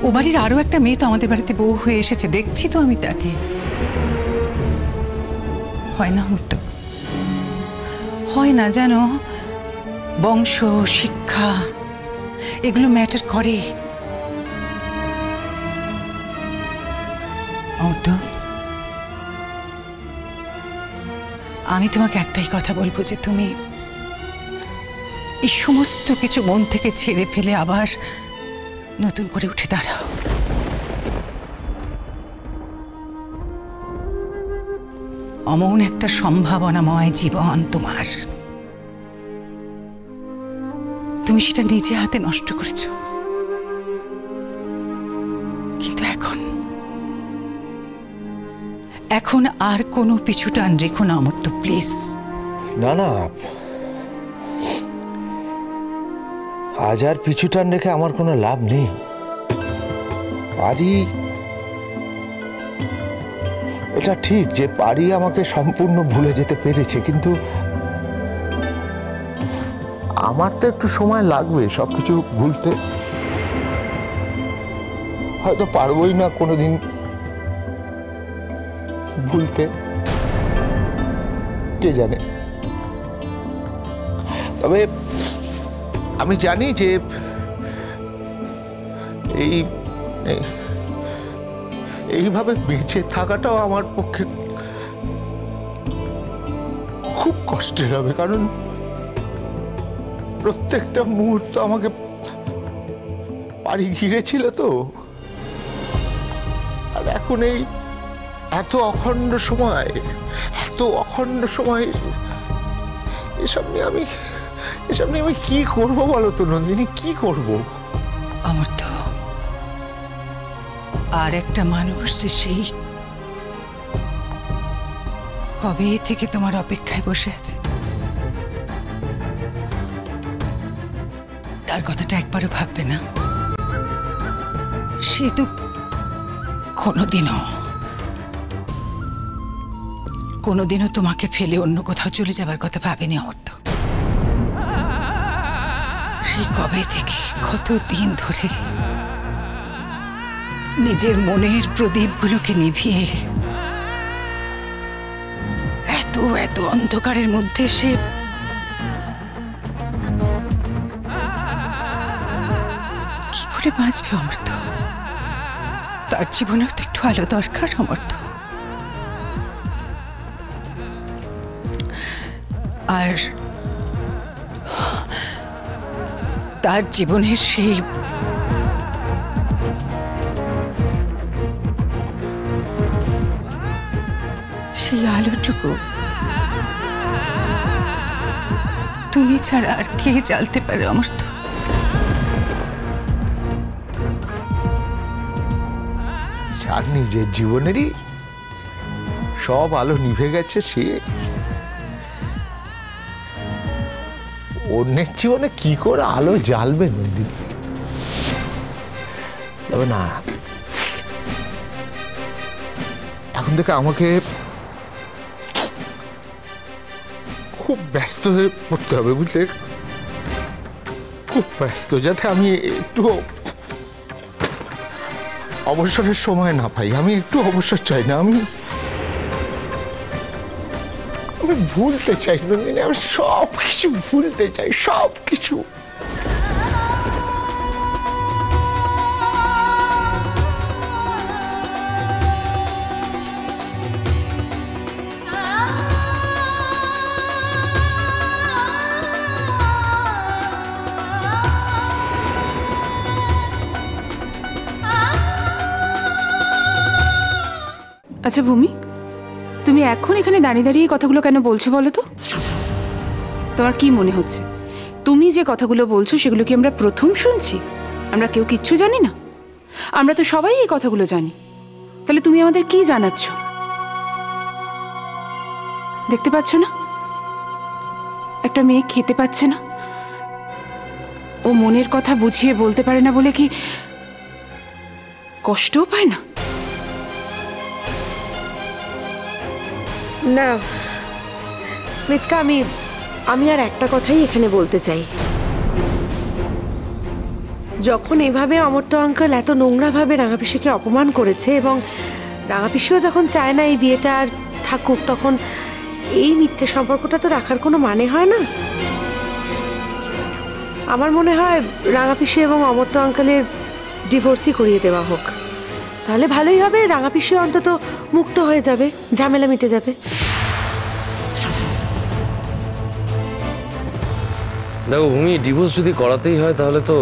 ও বাড়ির আরো একটা মেয়ে তো আমাদের বাড়িতে বউ হয়ে এসেছে, দেখছি তো আমি তাকে। হয় না মোটো, হয় না জানো? বংশ, শিক্ষা এগুলো ম্যাটার করে। মোটো, আমি তোমাকে একটাই কথা বলবো যে তুমি এই সমস্ত কিছু মন থেকে ছেড়ে ফেলে আবার নতুন করে উঠে দাঁড়াও। অমন একটা সম্ভাবনাময় জীবন তোমার, তুমি সেটা নিজে হাতে নষ্ট করেছ। কিন্তু এখন আর কোনো পিছু টান রেখো না অমর্ত্য, প্লিজ। না না, আজ আর পিছু টান রেখে আমার কোনো লাভ নেই। পারি, এটা ঠিক যে পারি আমাকে সম্পূর্ণ ভুলে যেতে পেরেছে, কিন্তু আমার তো একটু সময় লাগবে সবকিছু ভুলতে। হয়তো পারবোই না কোনোদিন ভুলতে, কে জানে। তবে আমি জানি যে এইভাবে বেঁচে থাকাটাও আমার পক্ষে খুব কষ্টের হবে, কারণ প্রত্যেকটা মুহূর্ত আমাকে পাড়ি ঘিরেছিল তো। আর এখন এই এত অখণ্ড সময় এসব নিয়ে আমি কি করবো বলো তো নন্দিনী, কি করবো? অমর্ত্য, আর একটা মানুষ যে সেই কবে থেকে তোমার অপেক্ষায় বসে আছে, তার কথাটা একবারও ভাববে না? সে তো কোনোদিনও তোমাকে ফেলে অন্য কোথাও চলে যাবার কথা ভাবেনি অমর্ত্য। সেই কবে থেকে কতদিন ধরে নিজের মনের প্রদীপগুলোকে নিভিয়ে এত অন্ধকারের মধ্যে সে কি করে বাঁচবে অমর্ত্য? তার জীবনেও তো একটু আলো দরকার অমর্ত্য। আর তার জীবনের সেই আলোটুকু তুমি ছাড়া আর কে জ্বালতে পারে অমর্ত্য? যার নিজের জীবনেরই সব আলো নিভে গেছে, সে অন্যের জীবনে কি করে আলো জ্বালবে নন্দিনী? তবে না, এখন থেকে আমাকে খুব ব্যস্ত হয়ে পড়তে হবে, বুঝলে? খুব ব্যস্ত, যাতে আমি একটু অবসরের সময় না পাই। আমি একটু অবসর চাই না, আমি ভুলতে চাই নন্দিনী, আমি সব কিছু ভুলতে চাই, সব কিছু। আচ্ছা ভূমি, তুমি এখন এখানে দাঁড়িয়ে দাঁড়িয়ে কথাগুলো কেন বলছো বলো তো? তোমার কি মনে হচ্ছে তুমি যে কথাগুলো বলছো সেগুলো কি আমরা প্রথম শুনছি? আমরা কেউ কিচ্ছু জানি না? আমরা তো সবাই এই কথাগুলো জানি। তাহলে তুমি আমাদের কি জানাচ্ছ? দেখতে পাচ্ছ না একটা মেয়ে খেতে পাচ্ছে না, ও মনের কথা বুঝিয়ে বলতে পারে না বলে কি কষ্টও পায় না? না মিচকা, আমি আর একটা কথাই এখানে বলতে চাই। যখন এভাবে অমর্ত্য আঙ্কেল এত নোংরাভাবে রাঙাপিসিকে অপমান করেছে এবং রাঙাপিসিও যখন চায় না এই বিয়েটা আর থাকুক, তখন এই মিথ্যে সম্পর্কটা তো রাখার কোনো মানে হয় না। আমার মনে হয় রাঙাপিসি এবং অমর্ত্য আঙ্কেলের ডিভোর্সই করিয়ে দেওয়া হোক, তাহলে ভালোই হবে। রাঙাপিসি অন্তত মুক্ত হয়ে যাবে, ঝামেলা মিটে যাবে। দেখো ভূমি, ডিভোর্স যদি করাতেই হয় তাহলে তো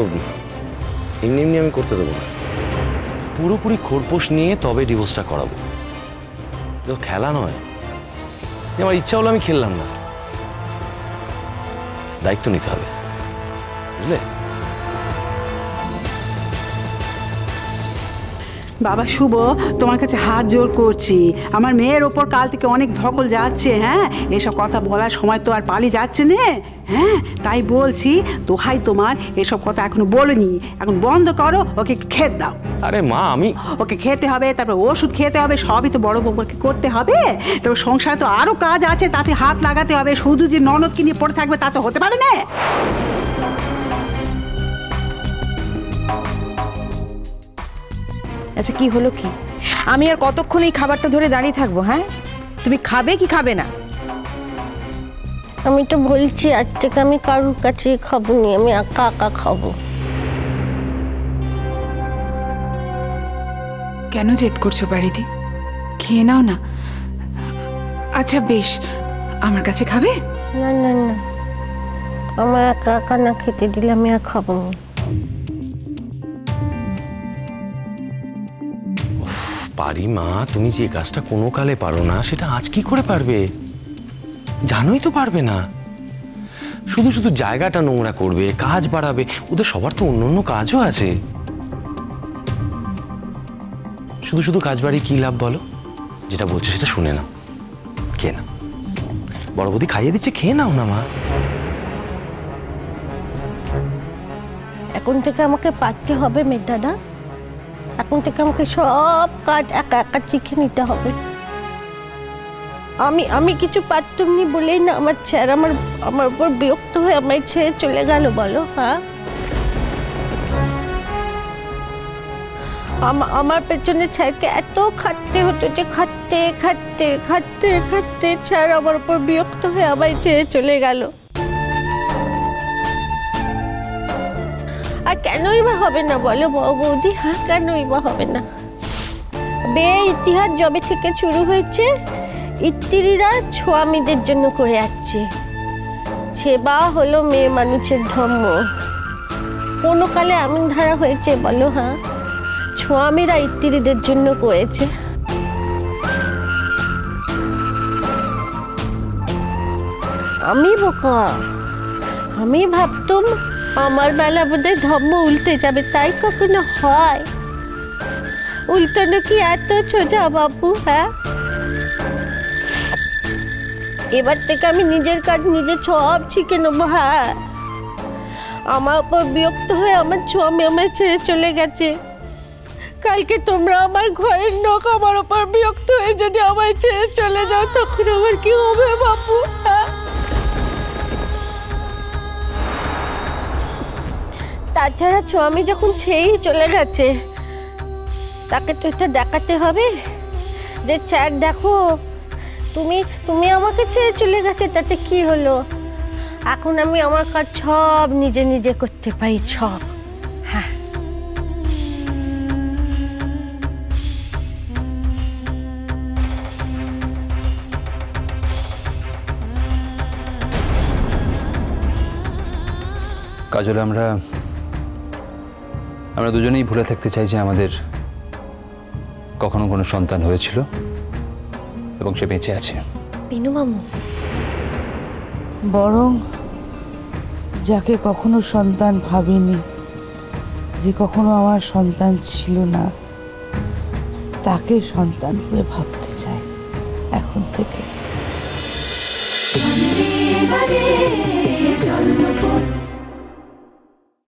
এমনি এমনি আমি করতে দেবো না। পুরোপুরি খোরপোশ নিয়ে তবে ডিভোর্সটা করাবো। দেখো খেলা নয়, আমার ইচ্ছা হলো আমি খেললাম না, দায়িত্ব নিতে হবে, বুঝলে? বাবা শুভ, তোমার কাছে হাত জোর করছি, আমার মেয়ের ওপর কাল থেকে অনেক ধকল যাচ্ছে। হ্যাঁ, এসব কথা বলার সময় তো আর পালিয়ে যাচ্ছে না। হ্যাঁ, তাই বলছি, দোহাই তোমার, এসব কথা এখনো বলিনি, এখন বন্ধ করো, ওকে একটু খেতে দাও। আরে মা, আমি ওকে খেতে হবে, তারপর ওষুধ খেতে হবে, সবই তো বড় বউকে করতে হবে। তারপর সংসারে তো আরো কাজ আছে, তাতে হাত লাগাতে হবে। শুধু যে ননদকে নিয়ে পড়ে থাকবে তা তো হতে পারে না। আচ্ছা, কি হলো কি? আমি আর কতক্ষণ এই খাবারটা ধরে দাঁড়িয়ে থাকবো? হ্যাঁ, তুমি খাবে কি খাবে না? আমি তো বলছি আজ থেকে আমি কারুর কাছে খাবো নি, আমি একা একা খাবো। কেন জেদ করছো বাড়িতে? খেয়ে নাও না। আচ্ছা বেশ, আমার কাছে খাবে? না না না, আমার একা একা না খেতে দিলে আমি আর খাবো না। পারি মা, তুমি যে কাজটা কোনো কালে পারো না সেটা আজ কি করে পারবে? জানোই তো পারবে না। শুধু শুধু জায়গাটা নোংরা করবে, কাজ বাড়াবে। ওদের সবার তো অন্য অন্য কাজও আছে। শুধু শুধু কাজ বাড়িয়ে কি লাভ বলো? যেটা বলছে সেটা শুনে নাও, খেয়ে নাও। বড় বৌদি খাইয়ে দিচ্ছে, খেয়ে নাও না মা। এখন থেকে আমাকে পারতে হবে মেয়ে দাদা, এখন থেকে আমাকে সব কাজ একা একা শিখে নিতে হবে। আমি কিছু পারতাম নি বলেই না আমার স্যার আমার উপর বিরক্ত হয়ে আমায় ছেড়ে চলে গেল, বলো? হ্যাঁ, আমার পেছনে স্যারকে এত খাটতে হতো যে খাটতে খাটতে খাটতে খাটতে স্যার আমার উপর বিরক্ত হয়ে আমায় ছেড়ে চলে গেল। আর কেনই বা হবে না বলো বৌদি? হ্যাঁ, কেনই বা হবে না? বিয়ে ইতিহাস যবে থেকে শুরু হয়েছে, ইত্তিরিরা স্বামীদের জন্য করে আসছে। সেবা হলো মেয়ে মানুষের ধর্ম। কোনো কালে এমন ধারা হয়েছে বলো? হ্যাঁ, স্বামীরা ইত্তিরিদের জন্য করেছে। আমি বোকা, আমি ভাবতাম আমার বেলা বোধহয় ধর্ম উল্টে যাবে, তাই কখনো হয়? উল্টানো কি এত সোজা বাবু? হ্যাঁ, এবার থেকে আমি নিজের কাজ নিজে সব শিখে নেবো। হ্যাঁ, আমার উপর বিরক্ত হয়ে আমার স্বামী আমায় ছেড়ে চলে গেছে। কালকে তোমরা আমার ঘরের লোক আমার উপর বিরক্ত হয়ে যদি আমায় ছেড়ে চলে যাও, তখন আমার কি হবে বাবু? হ্যাঁ, তাছাড়া স্বামী যখন ছেড়েই চলে গেছে, তাকে তো এটা দেখাতে হবে যে স্যার দেখো, তুমি আমাকে ছেড়ে চলে গেছে, তাতে কি হলো? এখন আমি আমার কাজ সব নিজে নিজে করতে পারি, সব। হ্যাঁ, কাজল, আমরা দুজনেই ভুলে থাকতে চাই যে আমাদের কখনো কোনো সন্তান হয়েছিল এবং সে বেঁচে আছে। বিনু মামু, বরং যাকে কখনো সন্তান ভাবিনি, যে কখনো আমার সন্তান ছিল না, তাকে সন্তান বলে ভাবতে চাই এখন থেকে।